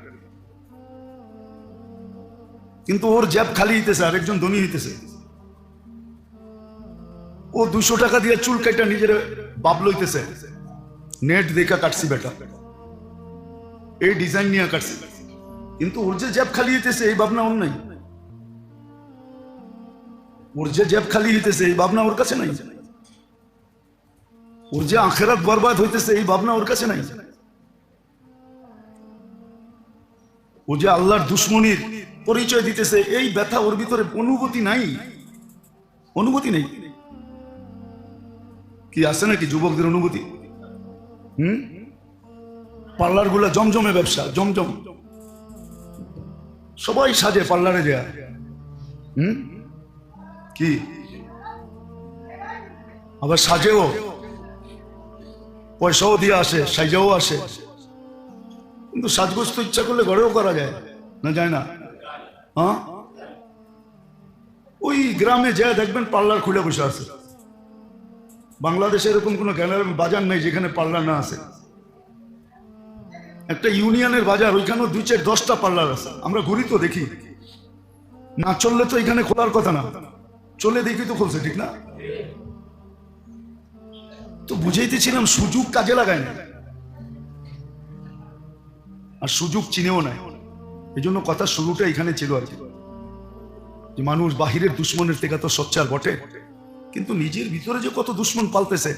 A: কিন্তু ওর জ্যাব খালি হইতেছে, আরেকজন ধনী হইতেছে। ও 200 টাকা দিয়ে চুল কাটা নিজের বাপ লইতেছে, নেট দেখা কাটছি বেটা, এই ডিজাইন নিয়ে কাটছি, কিন্তু ওর যে জ্যাব খালি হইতেছে এই ভাবনা ওর নাই। ওর যে জ্যাব খালি হইতেছে এই ভাবনা ওর কাছে নাই। ওর যে আখেরাত বরবাদ হইতেছে এই ভাবনা ওর কাছে নাই। ও যে আল্লাহর দুশ্মনির পরিচয় দিতেছে এই ব্যথা ওর ভিতরে অনুভূতি নাই, অনুভূতি নেই। কি আছে নাকি যুবকদের অনুভূতি? পার্লার গুলা জমজমে ব্যবসা, জমজম, সবাই সাজে পার্লারে যায়। কি আবার সাজেও, পয়সাও দিয়ে আসে, সাইজাও আসে, কিন্তু সাজগোজ তো ইচ্ছা করলে ঘরেও করা যায় না, যায় না? হ্যাঁ, ওই গ্রামে যায় দেখবেন পার্লার খুলে বসে আছে। বাংলাদেশে এরকম কোন বাজার নেই যেখানে পার্লার না আছে। একটা ইউনিয়নের বাজার, ওইখানেও 2-4-10টা পার্লার আছে। আমরা ঘুরি তো দেখি, না চললে তো এখানে খোলার কথা না, চলে দেখি তো খুলছে, ঠিক না? তো বুঝাইতেছিলাম সুযোগ কাজে লাগায় না, আর সুযোগ চিনেও নাই। এই জন্য কথা শুরুটা এখানে ছিল আর কি, যে মানুষ বাহিরের দুশ্মনের থেকে তো সোচ্চার বটে, কিন্তু নিজের ভিতরে যে কত দুশ্মন পালতেছে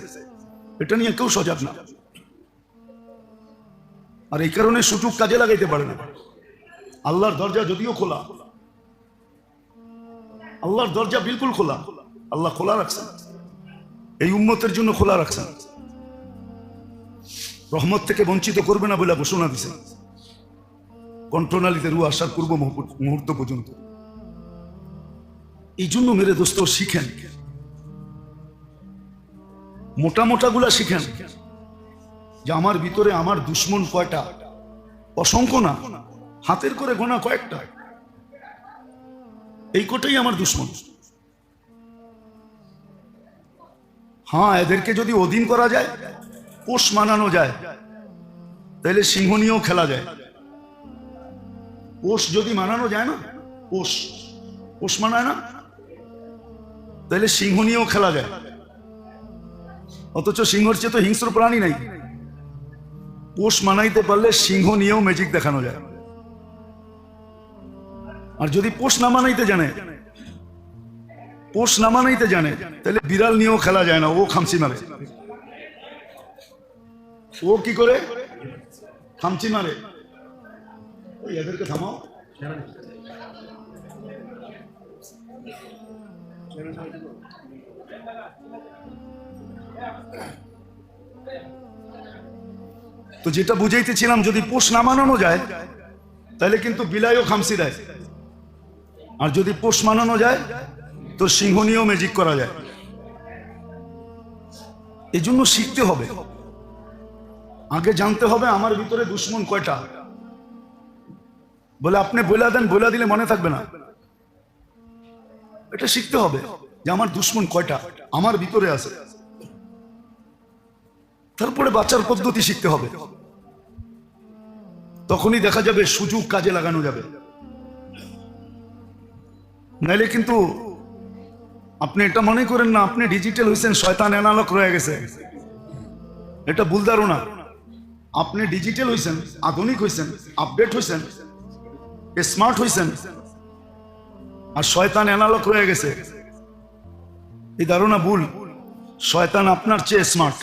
A: এটা নিয়ে কেউ সজাগ না। আর এই কারণে সুযোগ কাজে লাগাইতে পারে না। আল্লাহর দরজা যদিও খোলা, আল্লাহর দরজা বিলকুল খোলা, আল্লাহ খোলা রাখছেন, এই উম্মতের জন্য খোলা রাখছেন, রহমত থেকে বঞ্চিত করবে না বলে ঘোষণা দিছে কণ্ঠনালীতে রু আসার পূর্ব মুহূর্ত পর্যন্ত। এই জন্য মেরে দোস্ত শিখেন, মোটা মোটা গুলা শিখেন, যে আমার ভিতরে আমার দুশ্মন কয়টা, অসংখ্য না, হাতের করে গোনা কয়েকটা, এই কোটাই আমার দুশ্মন। হ্যাঁ, এদেরকে যদি অধীন করা যায়, পোষ মানানো যায়, তাহলে সিংহ নিয়েও খেলা যায়। পোষ যদি মানানো যায় না, পোষ মানায় না, তাহলে সিংহ নিয়েও খেলা যায়। অথচ সিংহর চেয়ে তো হিংস্র প্রাণী নাই। পোষ মানাইতে পারলে সিংহ নিয়েও ম্যাজিক দেখানো যায়। আর যদি পোষ না মানাইতে জানে, তাহলে বিড়াল নিয়েও খেলা যায় না, ও খামচি মারে। ও কি করে? খামচি মারে। এদেরকে থামাও। তো যেটা বুঝাইতেছিলাম, যদি পোষ না মানানো যায় তাহলে কিন্তু বিলাইও খামচি দেয়, আর যদি পোষ মানানো যায় তো সিংহ নিয়েও ম্যাজিক করা যায়। এই জন্য শিখতে হবে, আগে জানতে হবে আমার ভিতরে দুশ্মন কয়টা। বলে আপনি বলে দেন, বলে দিলে মনে থাকবে না। এটা শিখতে হবে যে আমার দুশ্মন কয়টা আমার ভিতরে আছে। তারপরে বাঁচার পদ্ধতি শিখতে হবে। তখনই দেখা যাবে সুযোগ কাজে লাগানো যাবে। নাইলে কিন্তু আপনি এটা মনে করেন না আপনি ডিজিটাল হয়েছেন, শয়তান অ্যানালগ রয়ে গেছে, এটা ভুল ধারণা। আপনি ডিজিটাল হয়েছেন, আধুনিক হয়েছেন, আপডেট হয়েছেন, স্মার্ট হয়েছেন, আর শয়তান অ্যানালগ রয়ে গেছে, এই ধারণা ভুল। শয়তান আপনার চেয়ে স্মার্ট,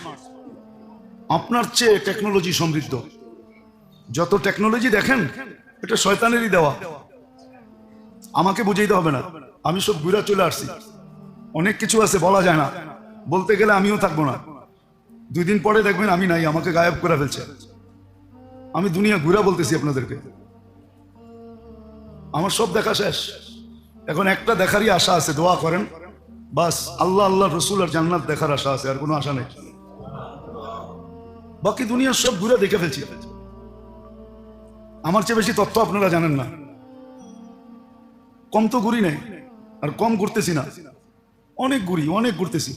A: আপনার চেয়ে টেকনোলজি সমৃদ্ধ। যত টেকনোলজি দেখেন এটা শয়তানেরই দেওয়া, আমাকে বুঝাইতে হবে না। আমি সব ঘুরা চলে আসছি। অনেক কিছু আছে বলা যায় না, বলতে গেলে আমিও থাকবো না। 2 দিন পরে দেখবেন আমি নাই, আমাকে গায়েব করে ফেলছে। আমি দুনিয়া ঘুরা বলতেছি আপনাদেরকে, আমার সব দেখা শেষ। এখন একটা দেখারই আশা আছে, দোয়া করেন বাস। আল্লাহ, আল্লাহ রসুল আর জান্নাত দেখার আশা আছে, আর কোনো আশা নেই। বাকি দুনিয়ার সব ঘুরে দেখে ফেলছি। আমার চেয়ে বেশি তথ্য আপনারা জানেন না। কম তো ঘুরি নেই, আর কম ঘুরতেছি না, অনেক ঘুরি, অনেক ঘুরতেছি।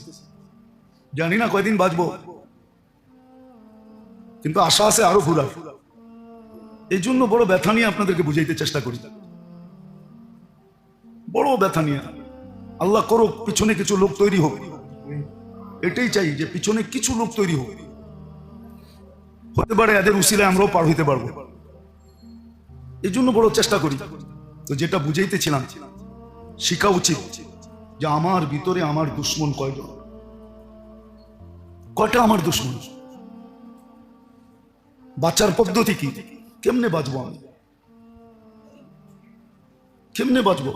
A: জানি না কয়দিন বাঁচবো, কিন্তু আশা আছে আরো ঘুরার। এই জন্য বড় ব্যথা নিয়ে আপনাদেরকে বুঝাইতে চেষ্টা করি, বড় ব্যথা নিয়ে। আল্লাহ করুক পিছনে কিছু লোক তৈরি হোক, এটাই চাই যে পিছনে কিছু লোক তৈরি হোক। হতে পারে এদের উসিলায় আমরাও পার হইতে পারবো, এই জন্য বড় চেষ্টা করি। তো যেটা বুঝাইতেছিলাম, শিখা উচিত যে আমার ভিতরে আমার দুশ্মন কয়জন, কয়টা আমার দুশ্মন, বাঁচার পদ্ধতি কি, কেমনে বাঁচবো আমি, কেমনে বাঁচবো।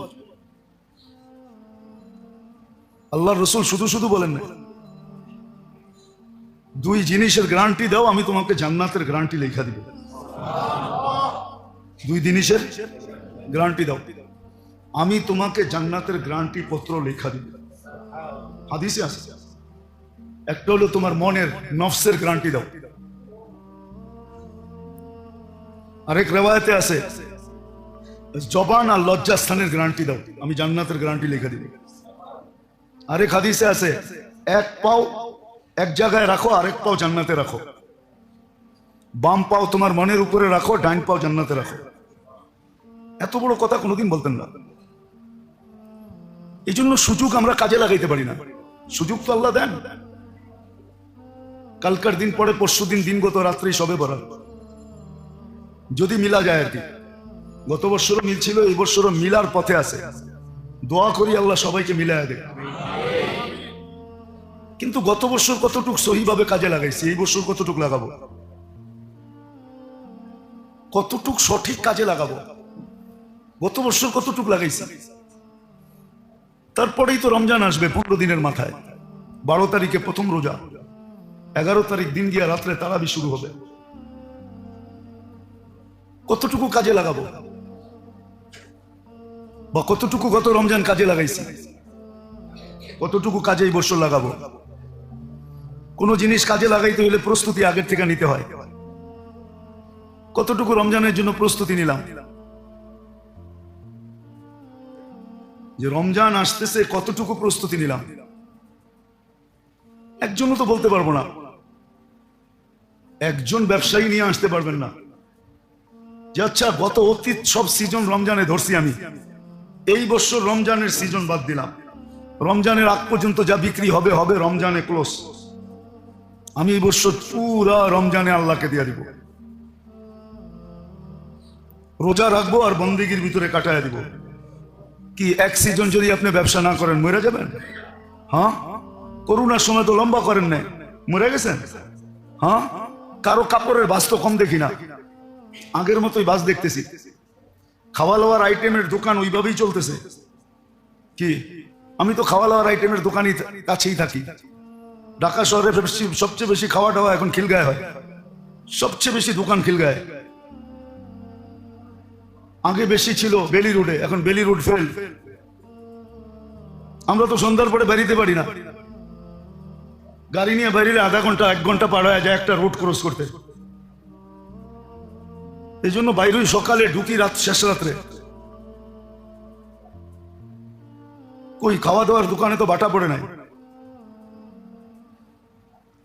A: আল্লাহ রসুল শুধু শুধু বলেন না, 2 জিনিসের গ্যারান্টি দাও, আমি তোমাকে জান্নাতের গ্যারান্টি লেখা দিব। 2 জিনিসের গ্যারান্টি দাও, আমি তোমাকে জান্নাতের গ্যারান্টি পত্র লেখা দিব। হাদিসে আছে। একটা হলো তোমার মনের নফসের গ্যারান্টি দাও, আরেক রিওয়ায়াতে আছে জবান আর লজ্জাস্থানের গ্যারান্টি দাও, আমি জান্নাতের গ্যারান্টি লেখা দিব। আরেক হাদিসে আছে এক পাও এক জায়গায় রাখো, আরেক পাও জান্নাতে রাখো। বাম পাও তোমার মনের উপরে রাখো, ডাইন পাও জান্নাতে রাখো। এত বড় কথা কোনোদিন বলতেন না। এই জন্য সুযোগ আমরা কাজে লাগাইতে পারি না। সুযোগ তো আল্লাহ দেন। কালকার দিন পরে পরশু দিন, দিনগত রাত্রি সবে বরাত, যদি মিলা যায় আর কি। গত বছরও মিল ছিল, এই বছরও মিলার পথে আছে। দোয়া করি আল্লাহ সবাইকে মিলায় দেয়। কিন্তু গত বছর কতটুক সহিভাবে কাজে লাগাইছি, এই বছর কতটুক লাগাবো, কতটুক সঠিক কাজে লাগাবো। গত বছর কতটুক লাগাইছি। তারপরেই তো রমজান আসবে 15 দিনের মাথায়। 12 তারিখে প্রথম রোজা, 11 তারিখ দিন গিয়া রাত্রে তারাবি শুরু হবে। কতটুকু কাজে লাগাবো, বা কতটুকু গত রমজান কাজে লাগাইছি, কতটুকু কাজে এই বছর লাগাবো। কোন জিনিস কাজে লাগাইতে হলে প্রস্তুতি আগের থেকে নিতে হয়। কতটুকু রমজানের জন্য প্রস্তুতি নিলাম, যে রমজান আসতেছে কতটুকু প্রস্তুতি নিলাম। একজনও তো বলতে পারবো না, একজন ব্যবসায়ী নিয়ে আসতে পারবেন না যে আচ্ছা গত অতীত সব সিজন রমজানে ধরছি আমি, এই বছর রমজানের সিজন বাদ দিলাম, রমজানের আগ পর্যন্ত যা বিক্রি হবে হবে, রমজানে ক্লোজ, আমি এই বছর পুরা রমজানে আল্লাহকে দিয়ে দিব, রোজা রাখবো আর বন্দেগীর ভিতরে কাটায় দিব। কি এক সিজন যদি আপনি ব্যবসা না করেন মরে যাবেন? হ্যাঁ, করোনার সময় তো লম্বা করেন নাই, মরে গেছেন। হ্যাঁ, কারো কাপড়ের বাস তো কম দেখি না, আগের মতোই বাস দেখতেছি। খাওয়া দাওয়ার আইটেমের দোকান ওইভাবেই চলতেছে। কি, আমি তো খাওয়া দাওয়ার আইটেমের দোকানই কাছেই থাকি। ঢাকা শহরে সবচেয়ে বেশি খাওয়া দাওয়া এখন খিলগায় হয়, সবচেয়ে বেশি দোকান খিলগায়। আগে বেশি ছিল বেলি রোডে, এখন বেলি রোড ফেল। আমরা তো সন্ধ্যার পরে বেরিতে পারি না, গাড়ি নিয়ে বেরিয়ে আধা ঘন্টা 1 ঘন্টা পার হয়ে যায় একটা রোড ক্রস করতে। এই জন্য বাইরেই সকালে ঢুকি রাত শেষ রাত্রে। কই খাওয়া দাওয়ার দোকানে তো বাটা পড়ে নাই।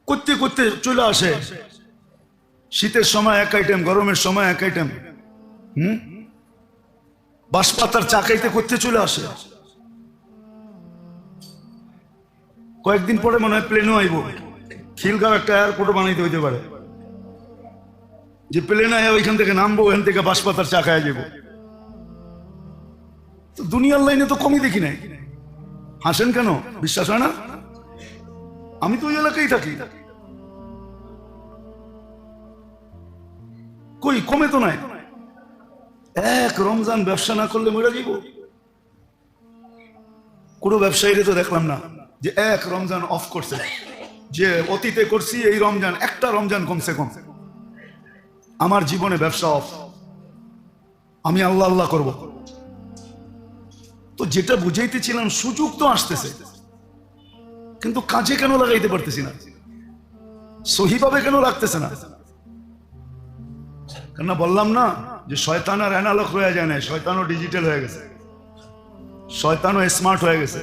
A: করতে করতে চলে আসে। শীতের সময় এক আইটেম, গরমের সময় এক আইটেম। বাঁশপাতার চা খাইতে করতে চলে আসে। কয়েকদিন পরে মনে হয় প্লেনও আইব। খিলগাঁও একটা এয়ারপোর্টও বানাইতে হইতে পারে, যে প্লেন আয় ওইখান থেকে নামবো, ওখান থেকে বাঁশপাতার চা খাওয়া যাবো। তো দুনিয়ার লাইনে তো কমই দেখি নাই। হাসেন কেন? বিশ্বাস হয় না? আমি তো ওই এলাকায় থাকি, কই কমে তো নাই। এক রমজান ব্যবসা না করলে মরে যাইব। কোনো ব্যবসায়ীরে তো দেখলাম না যে এক রমজান অফ করছে, যে অতীতে করছি এই রমজান, একটা রমজান কমসে কম আমার জীবনে ব্যবসা অফ, আমি আল্লাহ আল্লাহ করব। তো যেটা বুঝাইতেছিলাম, সুযোগ তো আসতেছে, কিন্তু কাজে কেন লাগাইতে পারতেছি না? সহিভাবে কেন রাখতেছে না? কেন বললাম না যে শয়তান আর অ্যানালগ হয়ে যায় না, শয়তানও ডিজিটাল হয়ে গেছে, শয়তানও স্মার্ট হয়ে গেছে।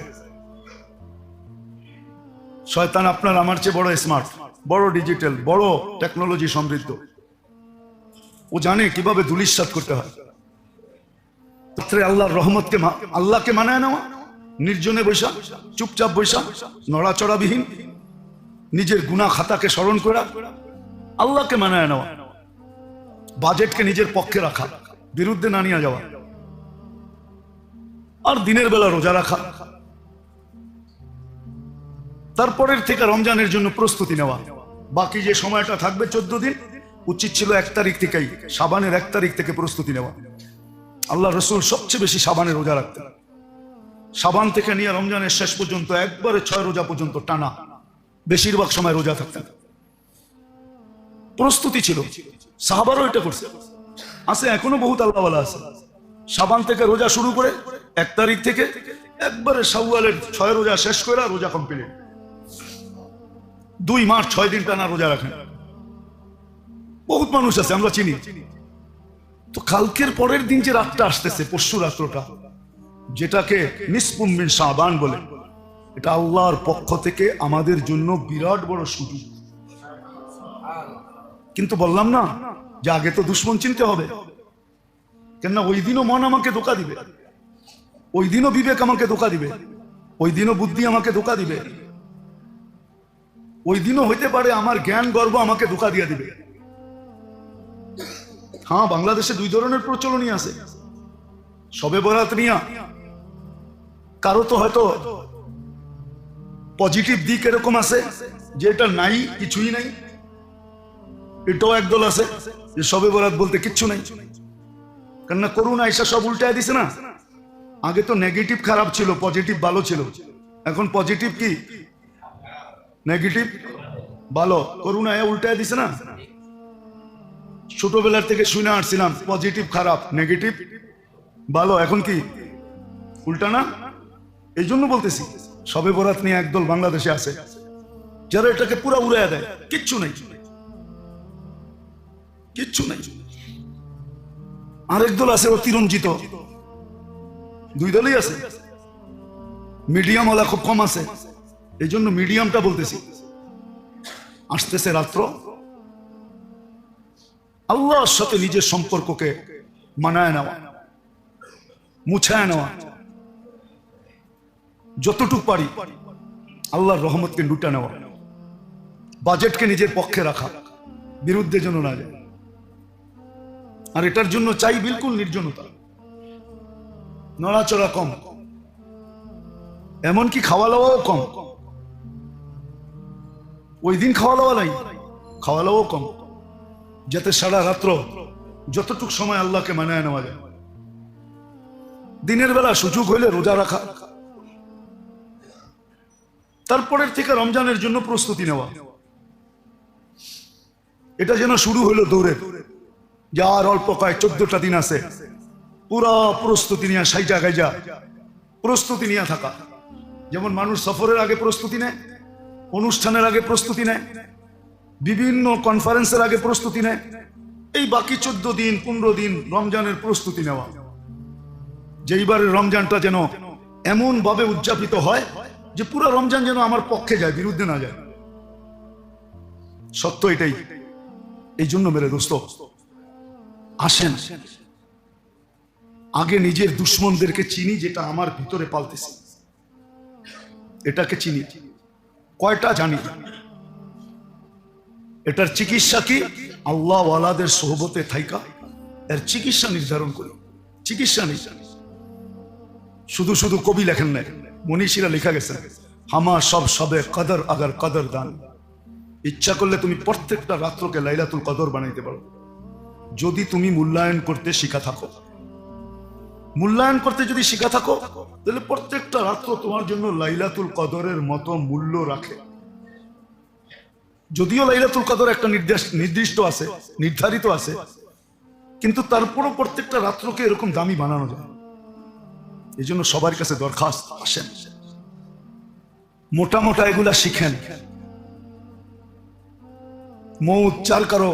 A: শয়তান আপনার আমার চেয়ে বড় স্মার্ট, বড় ডিজিটাল, বড় টেকনোলজি সমৃদ্ধ। ও জানে কিভাবে ধুলিস্যাৎ করতে হয়। আল্লাহর রহমতকে, আল্লাহকে মানায় নেওয়া, নির্জনে বৈশা, চুপচাপ বৈশা, নড়াচড়াবিহীন, নিজের গুনাহ খাতাকে স্মরণ করা, আল্লাহকে মানায় নেওয়া, বাজেটকে নিজের পক্ষে রাখা, বিরুদ্ধে না নিয়ে যাওয়া, আর দিনের বেলা রোজা রাখা। তারপরের থেকে রমজানের জন্য প্রস্তুতি নেওয়া। বাকি যে সময়টা থাকবে 14 দিন, উচিত ছিল 1 তারিখ থেকেই, শাবানের 1 তারিখ থেকে প্রস্তুতি নেওয়া। আল্লাহ রসুল সবচেয়ে বেশি শাবানে রোজা রাখতেন। শাবান থেকে নিয়ে রমজানের শেষ পর্যন্ত একবারে 6 রোজা পর্যন্ত টানা বেশিরভাগ সময় রোজা থাকতেন। প্রস্তুতি ছিল, সাহাবারও এটা করছে, আছে এখনো বহুত আল্লাহওয়ালা আছে। শাবান থেকে রোজা শুরু করে 1 তারিখ থেকে একবারে শাওয়ালের 6 রোজা শেষ করে রোজা কমপ্লিট, 2 মাস 6 দিন টানা রোজা রাখেন। বহুত মানুষ আছে, আমরা চিনি। তো কালকের পরের দিন যে রাতটা আসতেছে, পরশু রাত্রটা, যেটাকে নিসফুম মিন শাবান বলে, এটা আল্লাহর পক্ষ থেকে আমাদের জন্য বিরাট বড় সুযোগ। কিন্তু বললাম না যে আগে তো দুশ্মন চিনতে হবে, কেননা ওই দিনও মন আমাকে ধোকা দিবে, ওই দিনও বিবেক আমাকে ধোকা দিবে, ওই দিনও বুদ্ধি আমাকে ধোকা দিবে, ওই দিনও হইতে পারে আমার জ্ঞান গর্ব আমাকে ধোকা দিয়ে দিবে। হ্যাঁ, বাংলাদেশে 2 ধরনের প্রচলনই আছে। শবে বরাত নিয়া কারো তো হয়তো পজিটিভ দিক এরকম আছে যে এটা নাই, কিছুই নাই। এটাও একদল আছে যে শবে বরাত বলতে কিচ্ছু নাই, কেননা করোনা এসে সব উল্টায় দিছে না। আগে তো নেগেটিভ খারাপ ছিল, পজিটিভ ভালো ছিল। এখন পজিটিভ কি, নেগেটিভ ভালো, করোনা উল্টায় দিছে না। ছোটবেলার থেকে শুনে আসছিলাম পজিটিভ খারাপ, নেগেটিভ ভালো, এখন কি উল্টা না? এই জন্য বলতেছি, শবে বরাত নিয়ে একদল বাংলাদেশে আছে যারা এটাকে পুরো উড়াইয়া দেয়, কিচ্ছু নাই, কিচ্ছু নাই। আরেক দল আছে অতিরঞ্জিত, 2 দলই আছে। মিডিয়াম ওলা খুব কম আছে, এই জন্য মিডিয়ামটা বলতেছি। আসতেছে রাত্র, আল্লাহর সাথে নিজের সম্পর্ককে মানায় নেওয়া, মুছায় নেওয়া, যতটুকু পারি আল্লাহর রহমতকে লুটা নেওয়া, বাজেটকে নিজের পক্ষে রাখা, বিরুদ্ধে যেন না যায়। আর এটার জন্য চাই বিলকুল নির্জনতা, নড়াচড়া কম, এমনকি খাওয়া দাওয়াও কম। ওই দিন খাওয়া দাওয়া নাই, খাওয়া দাওয়াও কম, যাতে সারা রাত্র যতটুকু সময় আল্লাহকে মানায় নেওয়া যায়। দিনের বেলা সুযোগ হইলে রোজা রাখা, তারপরের থেকে রমজানের জন্য প্রস্তুতি নেওয়া। এটা যেন শুরু হইলো দৌড়ে, যে আর অল্প কয়েক 14টা দিন আছে, পুরা প্রস্তুতি নিয়ে সাইজা গাইজা প্রস্তুতি নিয়ে থাকা। যেমন মানুষ সফরের আগে প্রস্তুতি নেয়, অনুষ্ঠানের আগে প্রস্তুতি নেয়, বিভিন্ন কনফারেন্সের আগে প্রস্তুতি নেয়, এই বাকি 14 দিন 15 দিন রমজানের প্রস্তুতি নেওয়া। যেইবারের রমজানটা যেন এমন ভাবে উদযাপিত হয় যে পুরো রমজান যেন আমার পক্ষে যায়, বিরুদ্ধে না যায়। সত্য এটাই। এই জন্য মেরে দোস্ত, আসেন আগে নিজের দুশ্মনদেরকে চিনি, যেটা আমার ভিতরে পালতেছে এটাকে চিনি, কয়টা জানি, এটার চিকিৎসা কি? আল্লাহ ওয়ালাদের সোহবতে থাইকা এর চিকিৎসা নির্ধারণ করি। চিকিৎসা নেই, শুধু শুধু কবি লেখেন নাই, মনীষীরা লেখা গেছে, হামা সব সবে কদর আগার কদর দান। ইচ্ছা করলে তুমি প্রত্যেকটা রাত্রকে লাইলাতুল কদর বানাইতে পারো, যদি তুমি মূল্যায়ন করতে শিখা থাকো। মূল্যায়ন করতে যদি শিখা থাকো, তাহলে প্রত্যেকটা রাত্র তোমার জন্য লাইলাতুল কদরের মতো মূল্য রাখে। যদিও লাইলাতুল কদর একটা নির্দিষ্ট আছে, নির্ধারিত আছে, কিন্তু তারপরও প্রত্যেকটা রাত্রকে এরকম দামি বানানো যায়। এই জন্য সবার কাছে দরখাস্ত, আসেন মোটা মোটা এগুলা শিখেন। মৌত চাল কারো